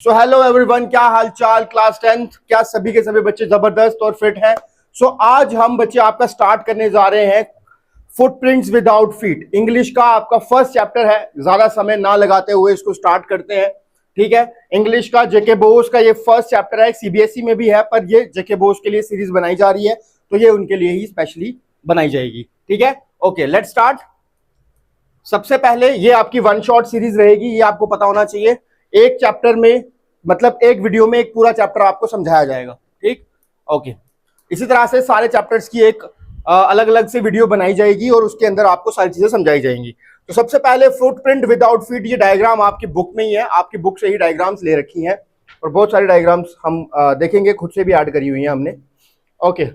So hello everyone, क्या हाल चाल। Class 10th, क्या सभी के सभी बच्चे जबरदस्त और फिट हैं। आज हम बच्चे आपका स्टार्ट करने जा रहे हैं फुटप्रिंट्स विदाउट फीट। इंग्लिश का आपका फर्स्ट चैप्टर है। ज्यादा समय ना लगाते हुए इसको स्टार्ट करते हैं, ठीक है। इंग्लिश का जेके बोस का ये फर्स्ट चैप्टर है। सीबीएसई में भी है, पर ये जेके बोस के लिए सीरीज बनाई जा रही है, तो ये उनके लिए ही स्पेशली बनाई जाएगी, ठीक है। Okay, let's start. सबसे पहले ये आपकी वन शॉट सीरीज रहेगी, ये आपको पता होना चाहिए। एक चैप्टर में, मतलब एक वीडियो में एक पूरा चैप्टर आपको समझाया जाएगा, ठीक। ओके, इसी तरह से सारे चैप्टर्स की एक अलग अलग से वीडियो बनाई जाएगी और उसके अंदर आपको सारी चीजें समझाई जाएंगी। तो सबसे पहले फुटप्रिंट विदाउट फीट, ये डायग्राम आपकी बुक में ही है, आपकी बुक से ही डायग्राम्स ले रखी हैं और बहुत सारी डायग्राम्स हम देखेंगे, खुद से भी ऐड करी हुई हैं हमने। ओके,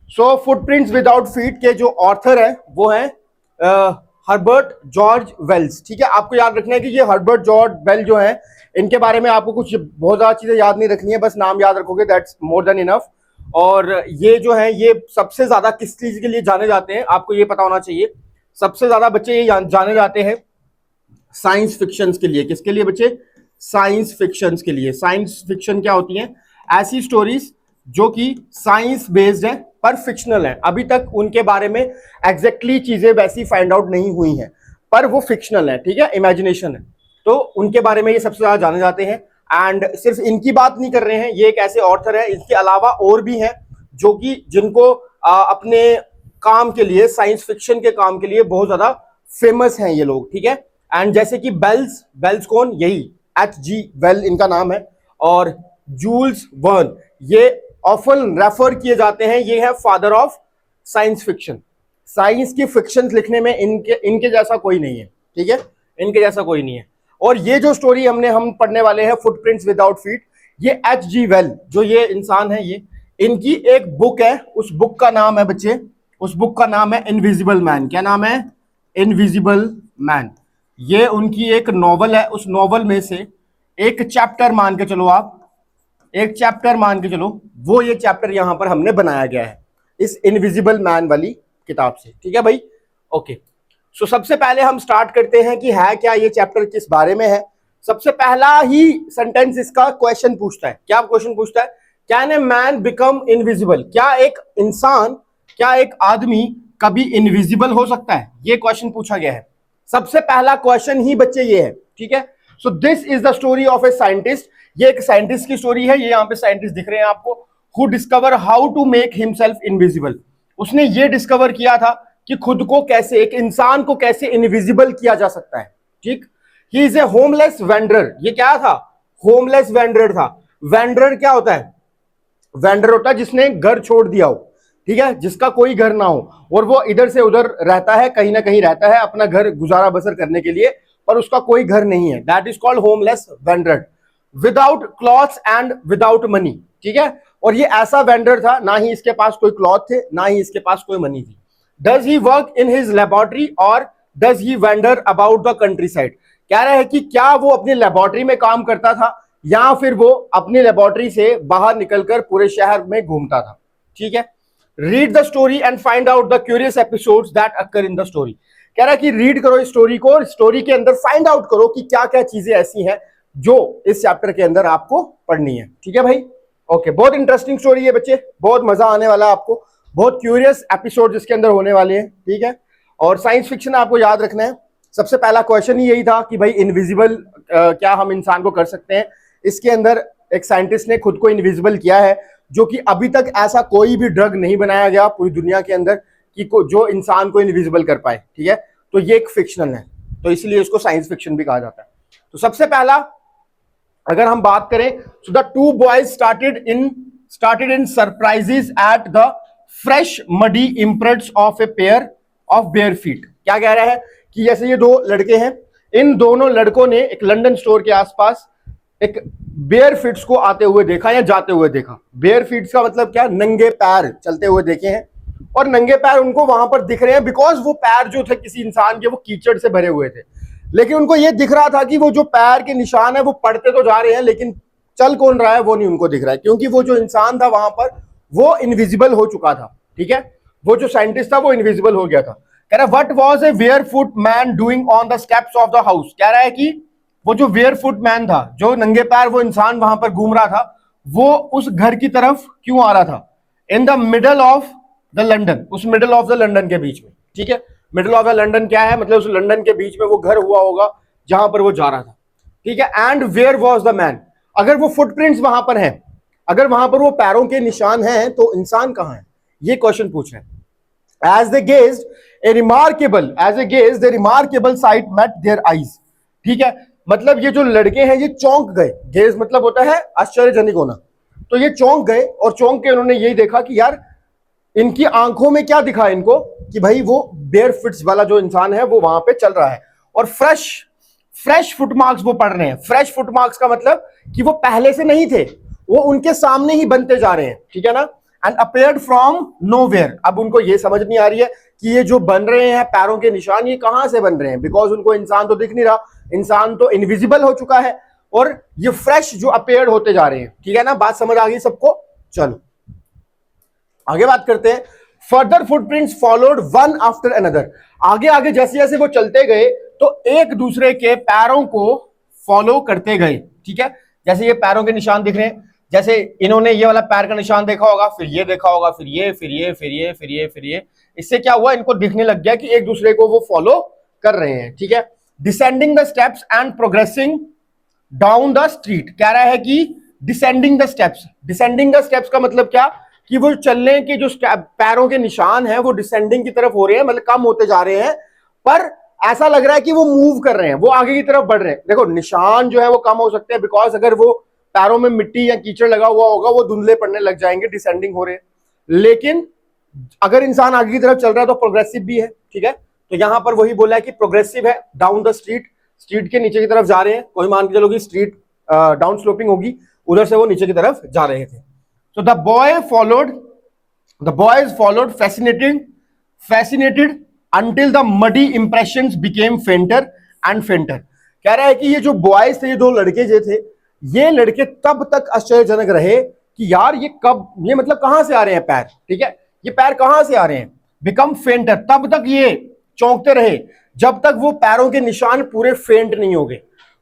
सो फुटप्रिंट्स विदाउट फीट के जो ऑथर है वो है हर्बर्ट जॉर्ज वेल्स, ठीक है। आपको याद रखना है कि ये हर्बर्ट जॉर्ज वेल जो है, इनके बारे में आपको कुछ बहुत ज्यादा चीजें याद नहीं रखनी है, बस नाम याद रखोगे, दैट्स मोर देन इनफ। और ये जो है, ये सबसे ज्यादा किस चीज के लिए जाने जाते हैं आपको ये पता होना चाहिए। सबसे ज्यादा बच्चे ये जाने जाते हैं साइंस फिक्शंस के लिए। किसके लिए बच्चे? साइंस फिक्शंस के लिए। साइंस फिक्शन क्या होती है? ऐसी स्टोरीज जो कि साइंस बेस्ड है पर फिक्शनल है। अभी तक उनके बारे में एग्जैक्टली चीजें वैसी फाइंड आउट नहीं हुई हैं, पर वो फिक्शनल है, ठीक है, इमेजिनेशन है। तो उनके बारे में ये सबसे ज्यादा जाने जाते हैं। एंड सिर्फ इनकी बात नहीं कर रहे हैं, ये एक ऐसे ऑथर है, इसके अलावा और भी हैं जो कि जिनको अपने काम के लिए, साइंस फिक्शन के काम के लिए बहुत ज्यादा फेमस हैं ये लोग, ठीक है। एंड जैसे कि बेल्स, बेल्स कौन? यही H.G. वेल इनका नाम है। और जूल्स वर्न, ये ऑफन रेफर किए जाते हैं, ये है father of science fiction. Science की फिक्शन लिखने में इनके जैसा कोई नहीं है, ठीक है, इनके जैसा कोई नहीं है। और ये जो स्टोरी हम पढ़ने वाले हैं, फुटप्रिंट्स विदाउट फीट, ये H.G. वेल जो ये इंसान है, ये इनकी एक बुक है। उस बुक का नाम है बच्चे, उस बुक का नाम है इनविजिबल मैन। क्या नाम है? Invisible man. ये उनकी एक नॉवल है। उस नॉवल में से एक चैप्टर मान के चलो आप, एक चैप्टर मान के चलो, वो ये चैप्टर यहां पर हमने बनाया गया है इस इनविजिबल मैन वाली किताब से, ठीक है भाई। ओके, सो सबसे पहले हम स्टार्ट करते हैं कि है क्या ये चैप्टर, किस बारे में है। सबसे पहला ही सेंटेंस इसका क्वेश्चन पूछता है। क्या क्वेश्चन पूछता है? Can a man become invisible? क्या एक इंसान, क्या एक आदमी कभी इनविजिबल हो सकता है? ये क्वेश्चन पूछा गया है। सबसे पहला क्वेश्चन ही बच्चे ये है, ठीक है। So this is the story of a scientist. ये एक साइंटिस्ट की स्टोरी है। ये यहाँ पे साइंटिस्ट दिख रहे हैं आपको, who discover how to make himself invisible. उसने ये डिस्कवर किया था कि खुद को कैसे, एक इंसान को कैसे इनविजिबल किया जा सकता है, ठीक। He is a homeless vendor. ये क्या था? होमलेस वेंडर था। वेंडर क्या होता है? वेंडर होता है जिसने घर छोड़ दिया हो, ठीक है, जिसका कोई घर ना हो और वो इधर से उधर रहता है, कहीं ना कहीं रहता है अपना घर गुजारा बसर करने के लिए, पर उसका कोई घर नहीं है। That is called homeless vendor. Without clothes and without money, ठीक है। और ये ऐसा वेंडर था, ना ही इसके पास कोई क्लॉथ थे, ना ही इसके पास कोई मनी थी। Does he work in his laboratory और does he wander about the countryside? कह रहा है कि क्या वो अपनी लेबोरेटरी में काम करता था या फिर वो अपनी लेबोरेटरी से बाहर निकलकर पूरे शहर में घूमता था, ठीक है। Read the story and find out the curious episodes that occur in the story. कह रहा है कि रीड करो इस स्टोरी को और स्टोरी के अंदर फाइंड आउट करो कि क्या क्या चीजें ऐसी हैं जो इस चैप्टर के अंदर आपको पढ़नी है, ठीक है भाई। ओके, बहुत इंटरेस्टिंग स्टोरी है बच्चे, बहुत मजा आने वाला है आपको, बहुत क्यूरियस एपिसोड इसके अंदर होने वाले हैं, ठीक है। और साइंस फिक्शन आपको याद रखना है। सबसे पहला क्वेश्चन ही यही था कि भाई इनविजिबल क्या हम इंसान को कर सकते हैं। इसके अंदर एक साइंटिस्ट ने खुद को इनविजिबल किया है, जो कि अभी तक ऐसा कोई भी ड्रग नहीं बनाया गया पूरी दुनिया के अंदर कि जो इंसान को इनविजिबल कर पाए, ठीक है। तो ये एक फिक्शनल है, तो इसलिए इसको साइंस फिक्शन भी कहा जाता है। तो सबसे पहला अगर हम बात करें, so the two boys started in surprises at the fresh muddy imprints of a pair of bare feet. क्या कह रहा है कि जैसे ये दो लड़के हैं, इन दोनों लड़कों ने एक लंदन स्टोर के आसपास एक बेयर फीट्स को आते हुए देखा या जाते हुए देखा। बेयर फीट्स का मतलब क्या? नंगे पैर चलते हुए देखे हैं, और नंगे पैर उनको वहां पर दिख रहे हैं बिकॉज वो पैर जो थे किसी इंसान के, वो कीचड़ से भरे हुए थे। लेकिन उनको ये दिख रहा था कि वो जो पैर के निशान है वो पड़ते तो जा रहे हैं, लेकिन चल कौन रहा है वो नहीं उनको दिख रहा है, क्योंकि वो जो इंसान था वहां पर वो इनविजिबल हो चुका था, ठीक है। वो जो साइंटिस्ट था वो इनविजिबल हो गया था। कह रहा है what was a barefoot man doing on the steps of the house. कह रहा है कि वो जो वेयर फुट मैन था, जो नंगे पैर वो इंसान वहां पर घूम रहा था, वो उस घर की तरफ क्यों आ रहा था? In the middle of the London, उस मिडल ऑफ द लंडन के बीच में, ठीक है। मिडल ऑफ द लंडन क्या है? मतलब उस लंदन के बीच में वो घर हुआ होगा जहां पर वो जा रहा था, ठीक है। And where was the man? अगर वो फुटप्रिंट्स वहां पर हैं, अगर वहां पर वो पैरों के निशान हैं, तो इंसान कहां है? ये क्वेश्चन पूछ रहे हैं। As they gazed, as they gazed, a remarkable sight met their eyes. ठीक है, मतलब ये जो लड़के हैं ये चौंक गए। गेज मतलब होता है आश्चर्यजनक होना। तो ये चौंक गए और चौंक के उन्होंने यही देखा कि यार इनकी आंखों में क्या दिखा इनको, कि भाई वो बेयर फिट्स वाला जो इंसान है वो वहां पे चल रहा है और फ्रेश फुटमार्क्स वो पढ़ रहे हैं। फ्रेश फुटमार्क्स का मतलब कि वो पहले से नहीं थे, वो उनके सामने ही बनते जा रहे हैं, ठीक है ना। And appeared from nowhere. अब उनको ये समझ नहीं आ रही है कि ये जो बन रहे हैं पैरों के निशान, ये कहां से बन रहे हैं, बिकॉज उनको इंसान तो दिख नहीं रहा, इंसान तो इनविजिबल हो चुका है, और ये फ्रेश जो अपेयर्ड होते जा रहे हैं, ठीक है ना। बात समझ आ गई सबको? चलो आगे बात करते हैं। Further footprints followed one after another. आगे आगे जैसे जैसे वो चलते गए तो एक दूसरे के पैरों को फॉलो करते गए, ठीक है। जैसे ये पैरों के निशान दिख रहे हैं, जैसे इन्होंने ये वाला पैर का निशान देखा होगा, फिर ये देखा होगा, फिर ये, फिर ये, फिर ये, फिर ये, फिर ये। इससे क्या हुआ? इनको दिखने लग गया कि एक दूसरे को वो फॉलो कर रहे हैं, ठीक है। Descending the steps and progressing down the street. कह रहा है कि descending the steps. Descending the steps का मतलब क्या? कि वो चलने के जो पैरों के निशान हैं वो डिसेंडिंग की तरफ हो रहे हैं, मतलब कम होते जा रहे हैं, पर ऐसा लग रहा है कि वो मूव कर रहे हैं, वो आगे की तरफ बढ़ रहे हैं। देखो निशान जो है वो कम हो सकते हैं, बिकॉज अगर वो पैरों में मिट्टी या कीचड़ लगा हुआ होगा वो धुंधले पड़ने लग जाएंगे, डिसेंडिंग हो रहे हैं। लेकिन अगर इंसान आगे की तरफ चल रहा है तो प्रोग्रेसिव भी है, ठीक है। तो यहां पर वही बोला है कि प्रोग्रेसिव है, डाउन द स्ट्रीट, स्ट्रीट के नीचे की तरफ जा रहे हैं। कोई मान के चलो कि स्ट्रीट डाउन स्लोपिंग होगी, उधर से वो नीचे की तरफ जा रहे थे। So the boys followed fascinated until the muddy impressions became fainter and fainter. कह रहा है कि ये जो बॉयज थे, ये दो लड़के जो थे, ये लड़के तब तक आश्चर्यजनक रहे कि यार ये कब, ये मतलब कहां से आ रहे हैं पैर, ठीक है, ये पैर कहां से आ रहे हैं। बिकम फेंटर, तब तक ये चौंकते रहे जब तक वो पैरों के निशान पूरे फेंट नहीं हो गए।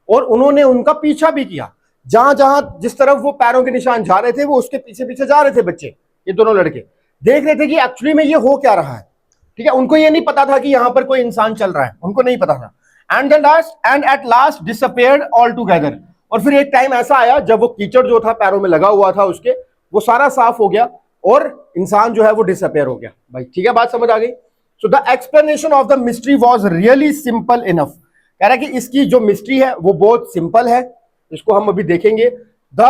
और उन्होंने उनका पीछा भी किया, जहां जहां जिस तरफ वो पैरों के निशान जा रहे थे वो उसके पीछे पीछे जा रहे थे। बच्चे, ये दोनों लड़के देख रहे थे कि एक्चुअली में ये हो क्या रहा है, ठीक है। उनको ये नहीं पता था कि यहां पर कोई इंसान चल रहा है, उनको नहीं पता था। And at last disappeared all together. और फिर एक टाइम ऐसा आया जब वो कीचड़ जो था पैरों में लगा हुआ था उसके, वो सारा साफ हो गया और इंसान जो है वो डिसअपियर हो गया। भाई ठीक है, बात समझ आ गई। So the explanation of the mystery was really simple enough. कह रहा है कि इसकी जो मिस्ट्री है वो बहुत सिंपल है, इसको हम अभी देखेंगे। द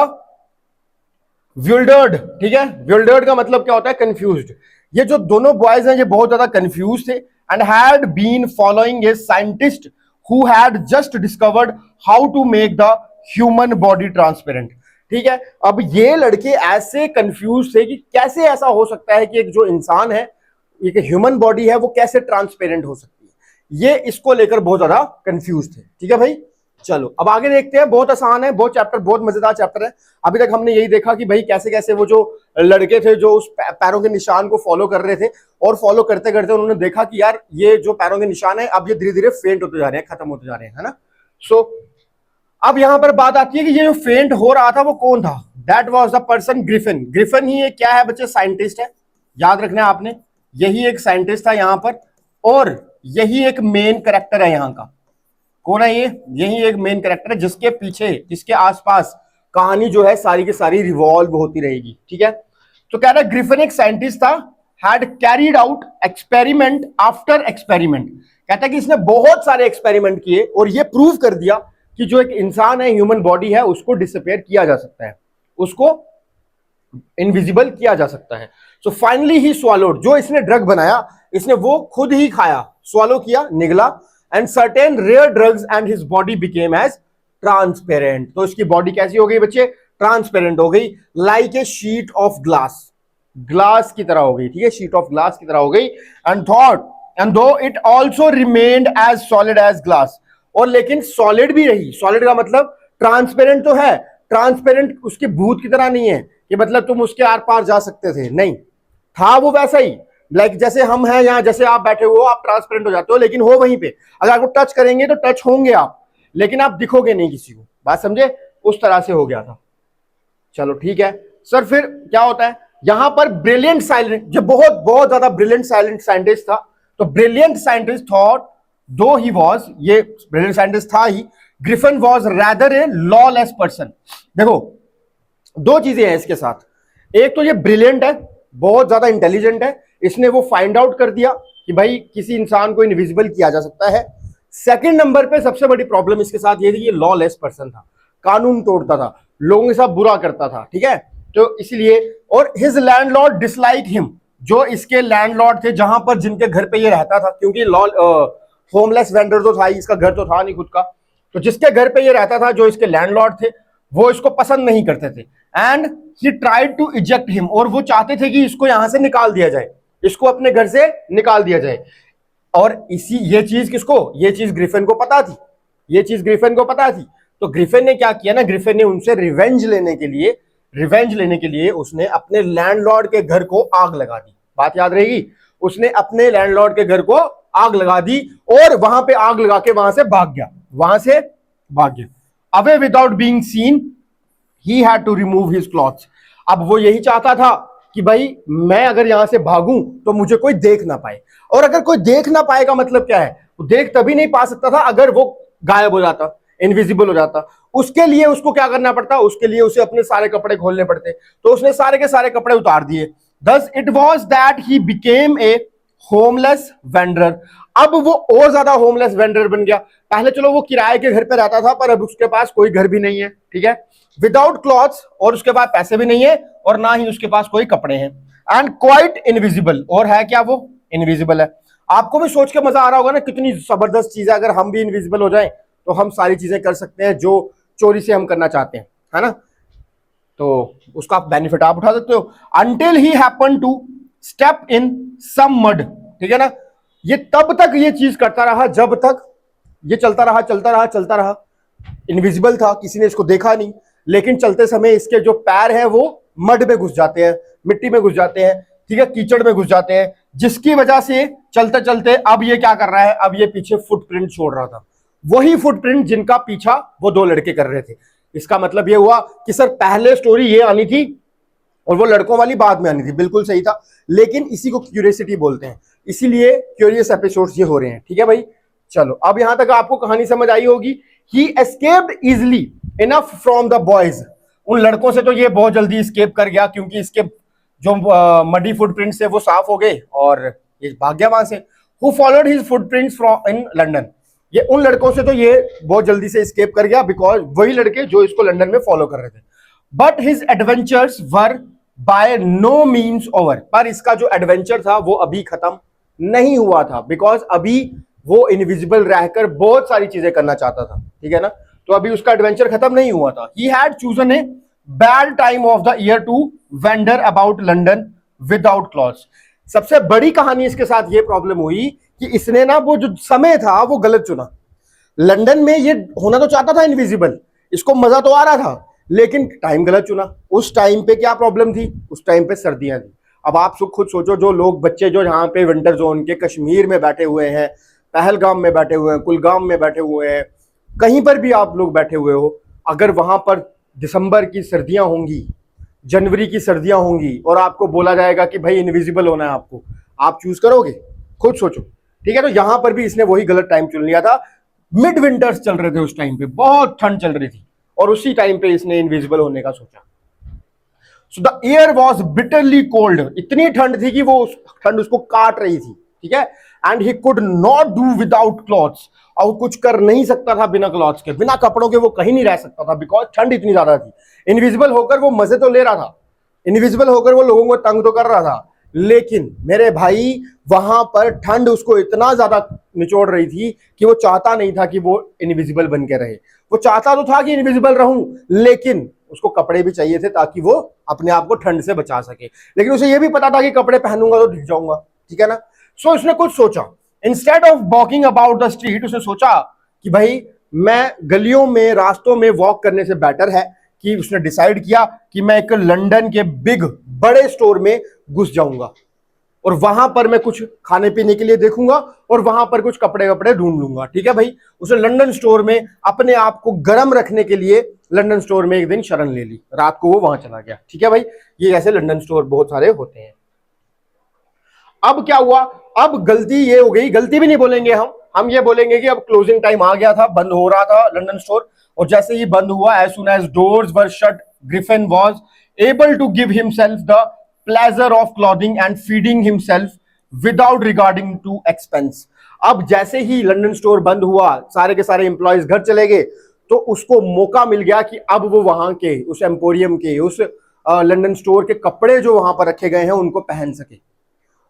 विल्डर्ड, ठीक है, विल्डर्ड का मतलब क्या होता है? कंफ्यूज्ड। ये जो दोनों बॉयज हैं ये बहुत ज्यादा कंफ्यूज थे, and had been following a scientist who had just discovered how to make the human body transparent. ठीक है, अब ये लड़के ऐसे कंफ्यूज थे कि कैसे ऐसा हो सकता है कि एक जो इंसान है, एक ह्यूमन बॉडी है, वो कैसे ट्रांसपेरेंट हो सकती है। ये इसको लेकर बहुत ज्यादा कंफ्यूज थे, ठीक है भाई। चलो अब आगे देखते हैं, बहुत आसान है, बहुत चैप्टर, बहुत मजेदार चैप्टर है। अभी तक हमने यही देखा कि भाई कैसे कैसे वो जो लड़के थे जो उस पैरों के निशान को फॉलो कर रहे थे, और फॉलो करते करते उन्होंने देखा कि यार ये जो पैरों के निशान है अब ये धीरे धीरे फेंट होते जा रहे हैं, खत्म होते जा रहे हैं, है ना। सो अब यहां पर बात आती है कि ये जो फेंट हो रहा था वो कौन था? That was the person Griffin. Griffin ही एक क्या है बच्चे? साइंटिस्ट है, याद रखना है आपने, यही एक साइंटिस्ट था यहां पर, और यही एक मेन कैरेक्टर है यहां का। कौन है ये? यही एक मेन कैरेक्टर है जिसके पीछे, जिसके आसपास कहानी जो है सारी की सारी रिवॉल्व होती रहेगी, ठीक है। तो कह रहा है ग्रिफिन एक साइंटिस्ट था, had carried out experiment after experiment. कहता है कि इसने बहुत सारे एक्सपेरिमेंट किए और ये प्रूव कर दिया कि जो एक इंसान है, ह्यूमन बॉडी है, उसको डिसअपियर किया जा सकता है, उसको इनविजिबल किया जा सकता है। सो फाइनली ही स्वॉलोड, जो इसने ड्रग बनाया इसने वो खुद ही खाया, स्वॉलो किया, निगला, and certain rare drugs and his body became as transparent. तो इसकी बॉडी कैसी हो गई बच्चे? ट्रांसपेरेंट हो गई, like a sheet of glass, glass की तरह हो गई, ठीक है, शीट ऑफ ग्लास की तरह हो गई। And though it also remained as solid as glass, और लेकिन सॉलिड भी रही। सॉलिड का मतलब ट्रांसपेरेंट तो है, ट्रांसपेरेंट उसके भूत की तरह नहीं है कि मतलब तुम उसके आर पार जा सकते थे, नहीं, था वो वैसा ही, लाइक जैसे हम हैं यहाँ, जैसे आप बैठे हो आप ट्रांसपेरेंट हो जाते हो, लेकिन हो वहीं पे, अगर आपको टच करेंगे तो टच होंगे आप, लेकिन आप दिखोगे नहीं किसी को, बात समझे, उस तरह से हो गया था। चलो ठीक है सर, फिर क्या होता है यहां पर ब्रिलियंट साइलेंट, जो बहुत बहुत ज्यादा ब्रिलियंट साइलेंट साइंटिस्ट था, तो brilliant scientist thought though he was, ये ब्रिलियंट साइंटिस्ट था ही, Griffin was rather a lawless person. देखो दो चीजें हैं इसके साथ, एक तो ये ब्रिलियंट है, बहुत ज्यादा इंटेलिजेंट है, इसने वो फाइंड आउट कर दिया कि भाई किसी इंसान को इनविजिबल किया जा सकता है। सेकंड नंबर पे सबसे बड़ी प्रॉब्लम इसके साथ ये थी, ये लॉलेस पर्सन था, कानून तोड़ता था, लोगों के साथ बुरा करता था, ठीक है, तो इसलिए, और हिज लैंडलॉर्ड डिसलाइक हिम, जो इसके लैंडलॉर्ड थे, जहां पर जिनके घर पे ये रहता था, क्योंकि होमलेस वेंडर तो था, इसका घर तो था नहीं खुद का, तो जिसके घर पे ये रहता था, जो इसके लैंडलॉर्ड थे, वो इसको पसंद नहीं करते थे, and he tried to eject him, और वो चाहते थे कि इसको यहां से निकाल दिया जाए, इसको अपने घर से निकाल दिया जाए। और इसी ये चीज किसको, ये चीज ग्रिफिन को पता थी, ये चीज ग्रिफिन को पता थी, तो ग्रिफिन ने क्या किया ना, ग्रिफिन ने उनसे रिवेंज लेने के लिए उसने अपने लैंडलॉर्ड के घर को आग लगा दी, बात याद रहेगी, उसने अपने लैंडलॉर्ड के घर को आग लगा दी, और वहां पे आग लगा के वहां से भाग गया, away without being seen, he had to remove his clothes. अब वो यही चाहता था कि भाई मैं अगर यहां से भागूं तो मुझे कोई देख ना पाए, और अगर कोई देख ना पाएगा मतलब क्या है, वो देख तभी नहीं पा सकता था अगर वो गायब हो जाता, इनविजिबल हो जाता। उसके लिए उसको क्या करना पड़ता, उसके लिए उसे अपने सारे कपड़े खोलने पड़ते, तो उसने सारे के सारे कपड़े उतार दिए। Thus it was that he became a homeless vendor. अब वो और ज्यादा होमलेस वेंडर बन गया। पहले चलो वो किराए के घर पे रहता था, पर अब उसके पास कोई घर भी नहीं है, ठीक है, विदाउट क्लॉथ्स, और उसके पास पैसे भी नहीं है, और ना ही उसके पास कोई कपड़े हैं, एंड क्वाइट इनविजिबल, और है क्या, वो इनविजिबल है। आपको भी सोच के मजा आ रहा होगा ना, कितनी जबरदस्त चीज है, अगर हम भी इनविजिबल हो जाएं तो हम सारी चीजें कर सकते हैं जो चोरी से हम करना चाहते हैं, है ना, तो उसका बेनिफिट आप उठा सकते हो। Until he happen to step in some mud, ठीक है ना, ये तब तक ये चीज करता रहा जब तक ये चलता रहा, इनविजिबल था, किसी ने इसको देखा नहीं, लेकिन चलते समय इसके जो पैर हैं वो मड में घुस जाते हैं, मिट्टी में घुस जाते हैं, ठीक है, कीचड़ में घुस जाते हैं, जिसकी वजह से चलते चलते अब ये क्या कर रहा है, अब ये पीछे फुटप्रिंट छोड़ रहा था, वही फुटप्रिंट जिनका पीछा वो दो लड़के कर रहे थे। इसका मतलब ये हुआ कि सर पहले स्टोरी ये आनी थी और वो लड़कों वाली बाद में आनी थी, बिल्कुल सही था, लेकिन इसी को क्यूरियोसिटी बोलते हैं, इसीलिए क्यूरियस एपिसोड्स ये हो रहे हैं, ठीक है भाई। चलो अब यहां तक आपको कहानी समझ आई होगी। He escaped easily enough from the boys, उन लड़कों से तो ये बहुत जल्दी एस्केप कर गया, क्योंकि इसके जो मडी फुटप्रिंट से वो साफ हो गए और ये भाग गया वहां से। Who followed his footprints from in London, ये उन लड़कों से तो ये बहुत जल्दी से एस्केप कर गया, बिकॉज वही लड़के जो इसको लंदन में फॉलो कर रहे थे। But his adventures were by no means over, पर इसका जो एडवेंचर था वो अभी खत्म नहीं हुआ था, बिकॉज अभी वो इनविजिबल रहकर बहुत सारी चीजें करना चाहता था, ठीक है ना, तो अभी उसका एडवेंचर खत्म नहीं हुआ था। He had chosen a bad time of the year to wander about London without clothes. सबसे बड़ी कहानी इसके साथ ये प्रॉब्लम हुई कि इसने ना वो जो समय था वो गलत चुना। लंदन में ये होना तो चाहता था इनविजिबल, इसको मजा तो आ रहा था, लेकिन टाइम गलत चुना। उस टाइम पे क्या प्रॉब्लम थी, उस टाइम पे सर्दियां थी। अब आप खुद सोचो, जो लोग बच्चे जो यहाँ पे विंटर जोन के कश्मीर में बैठे हुए हैं, पहलगाम में बैठे हुए हैं, कुलगाम में बैठे हुए हैं, कहीं पर भी आप लोग बैठे हुए हो, अगर वहां पर दिसंबर की सर्दियां होंगी, जनवरी की सर्दियां होंगी, और आपको बोला जाएगा कि भाई इनविजिबल होना है आपको, आप चूज करोगे? खुद सोचो, ठीक है। तो यहां पर भी इसने वही गलत टाइम चुन लिया था। मिड विंटर्स चल रहे थे उस टाइम पे, बहुत ठंड चल रही थी, और उसी टाइम पे इसने इनविजिबल होने का सोचा। So the air was bitterly cold, इतनी ठंड थी कि वो ठंड उसको काट रही थी, ठीक है। And he could not do without clothes, और कुछ कर नहीं सकता था बिना क्लॉथ्स के, बिना कपड़ों के वो कहीं नहीं रह सकता था, बिकॉज ठंड इतनी ज्यादा थी। इनविजिबल होकर वो मजे तो ले रहा था, इनविजिबल होकर वो लोगों को तंग तो कर रहा था, लेकिन मेरे भाई वहां पर ठंड उसको इतना ज्यादा निचोड़ रही थी कि वो चाहता नहीं था कि वो इनविजिबल बन के रहे। वो चाहता तो था कि इनविजिबल रहूं, लेकिन उसको कपड़े भी चाहिए थे ताकि वो अपने आप को ठंड से बचा सके, लेकिन उसे ये भी पता था कि कपड़े पहनूंगा तो ढिक जाऊंगा, ठीक है ना। सो उसने कुछ सोचा, instead of walking about the street, उसने सोचा कि भाई मैं गलियों में, रास्तों में वॉक करने से बेटर है कि उसने डिसाइड किया कि मैं एक लंदन के बिग बड़े स्टोर में घुस जाऊंगा। और वहां पर मैं कुछ खाने पीने के लिए देखूंगा और वहां पर कुछ कपड़े वपड़े ढूंढ लूंगा। ठीक है भाई, उसने लंदन स्टोर में अपने आप को गर्म रखने के लिए लंदन स्टोर में एक दिन शरण ले ली, रात को वो वहां चला गया। ठीक है भाई, ये ऐसे लंदन स्टोर बहुत सारे होते हैं। अब क्या हुआ, अब गलती ये हो गई, गलती भी नहीं बोलेंगे हम ये बोलेंगे कि अब क्लोजिंग टाइम आ गया था, बंद हो रहा था लंदन स्टोर, और जैसे ही बंद हुआ, as soon as doors were shut, Griffin was able to give himself the pleasure of clothing and feeding himself without regarding to expense. अब जैसे ही लंदन स्टोर बंद हुआ, सारे के सारे एम्प्लॉयज घर चले गए, तो उसको मौका मिल गया कि अब वो वहां के उस एम्पोरियम के, उस लंदन स्टोर के कपड़े जो वहां पर रखे गए हैं उनको पहन सके,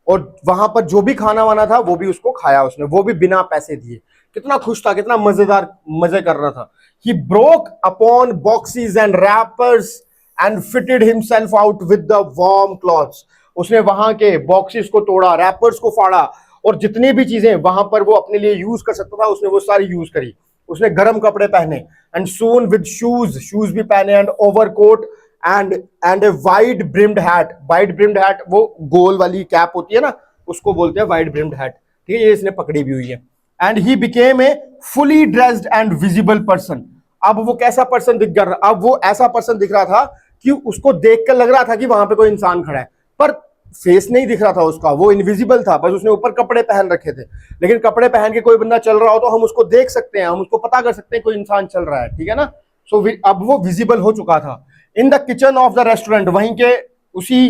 और वहां पर जो भी खाना वाना था वो भी उसको खाया उसने, वो भी बिना पैसे दिए। कितना खुश था, कितना मजेदार मजे कर रहा था। He broke upon boxes and rappers and fitted himself out with the warm clothes. उसने वहां के बॉक्सेस को तोड़ा, रैपर्स को फाड़ा, और जितनी भी चीजें वहां पर वो अपने लिए यूज कर सकता था उसने वो सारी यूज करी। उसने गर्म कपड़े पहने, एंड सून विद शूज भी पहने, and overcoat and a wide brimmed hat. Wide brimmed hat वो गोल वाली कैप होती है ना, उसको बोलते हैं वाइड ब्रिम्ड हैट। ठीक है, ये इसने पकड़ी भी हुई है। And he became a fully dressed and visible person. अब वो कैसा पर्सन दिख रहा, अब वो ऐसा पर्सन दिख रहा था कि उसको देखकर लग रहा था कि वहां पे कोई इंसान खड़ा है, पर फेस नहीं दिख रहा था उसका, वो इनविजिबल था, बस उसने ऊपर कपड़े पहन रखे थे। लेकिन कपड़े पहन के कोई बंदा चल रहा हो तो हम उसको देख सकते हैं, हम उसको पता कर सकते हैं कोई इंसान चल रहा है। ठीक है ना, सो अब वो विजिबल हो चुका था। In the kitchen of the restaurant, वहीं के उसी